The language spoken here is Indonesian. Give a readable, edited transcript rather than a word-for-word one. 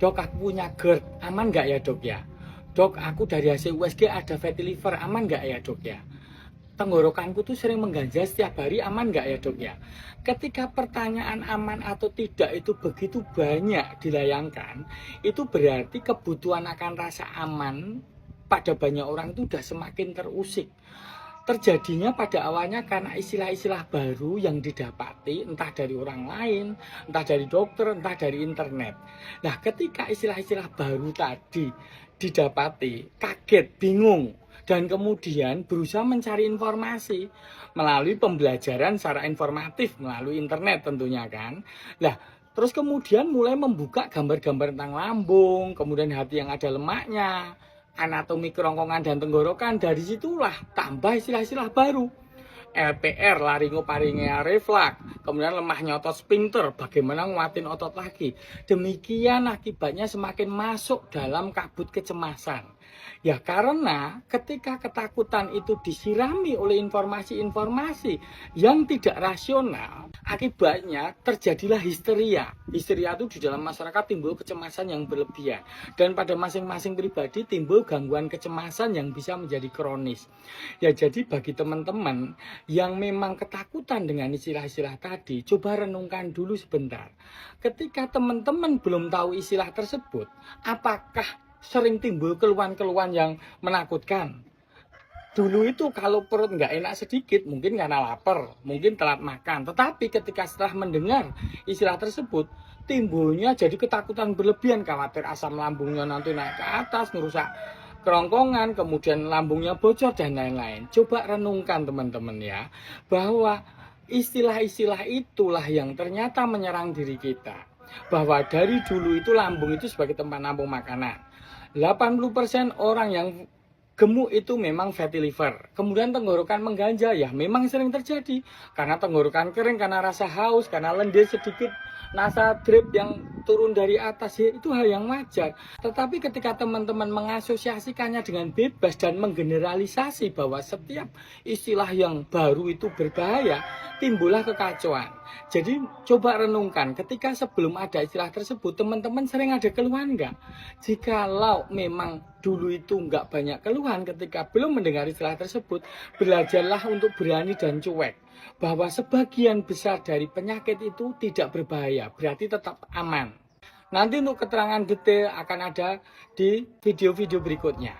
Dok, aku punya GERD, aman nggak ya dok ya? Dok, aku dari hasil USG ada fatty liver, aman nggak ya dok ya? Tenggorokanku tuh sering mengganjal setiap hari, aman nggak ya dok ya? Ketika pertanyaan aman atau tidak itu begitu banyak dilayangkan, itu berarti kebutuhan akan rasa aman pada banyak orang itu sudah semakin terusik. Terjadinya pada awalnya karena istilah-istilah baru yang didapati entah dari orang lain, entah dari dokter, entah dari internet. Nah, ketika istilah-istilah baru tadi didapati, kaget, bingung, dan kemudian berusaha mencari informasi melalui pembelajaran secara informatif melalui internet tentunya kan. Nah, terus kemudian mulai membuka gambar-gambar tentang lambung, kemudian hati yang ada lemaknya, anatomi kerongkongan dan tenggorokan. Dari situlah tambah istilah-istilah baru. LPR, laringoparingea reflux, kemudian lemahnya otot sphincter, bagaimana nguatin otot lagi. Demikian akibatnya semakin masuk dalam kabut kecemasan. Ya karena ketika ketakutan itu disirami oleh informasi-informasi yang tidak rasional, akibatnya terjadilah histeria. Histeria itu di dalam masyarakat timbul kecemasan yang berlebihan. Dan pada masing-masing pribadi timbul gangguan kecemasan yang bisa menjadi kronis. Ya jadi bagi teman-teman yang memang ketakutan dengan istilah-istilah tadi, coba renungkan dulu sebentar. Ketika teman-teman belum tahu istilah tersebut, apakah sering timbul keluhan-keluhan yang menakutkan? Dulu itu kalau perut nggak enak sedikit, mungkin karena lapar, mungkin telat makan. Tetapi ketika setelah mendengar istilah tersebut, timbulnya jadi ketakutan berlebihan, khawatir asam lambungnya nanti naik ke atas, merusak kerongkongan, kemudian lambungnya bocor, dan lain-lain. Coba renungkan teman-teman ya, bahwa istilah-istilah itulah yang ternyata menyerang diri kita. Bahwa dari dulu itu lambung itu sebagai tempat nampung makanan. 80% orang yang gemuk itu memang fatty liver. Kemudian tenggorokan mengganjal, ya memang sering terjadi. Karena tenggorokan kering, karena rasa haus, karena lendir sedikit, nasa drip yang turun dari atas, ya itu hal yang wajar. Tetapi ketika teman-teman mengasosiasikannya dengan bebas dan menggeneralisasi bahwa setiap istilah yang baru itu berbahaya, timbullah kekacauan. Jadi coba renungkan, ketika sebelum ada istilah tersebut, teman-teman sering ada keluhan nggak? Jikalau memang dulu itu nggak banyak keluhan ketika belum mendengar istilah tersebut, belajarlah untuk berani dan cuek. Bahwa sebagian besar dari penyakit itu tidak berbahaya, berarti tetap aman. Nanti untuk keterangan detail akan ada di video-video berikutnya.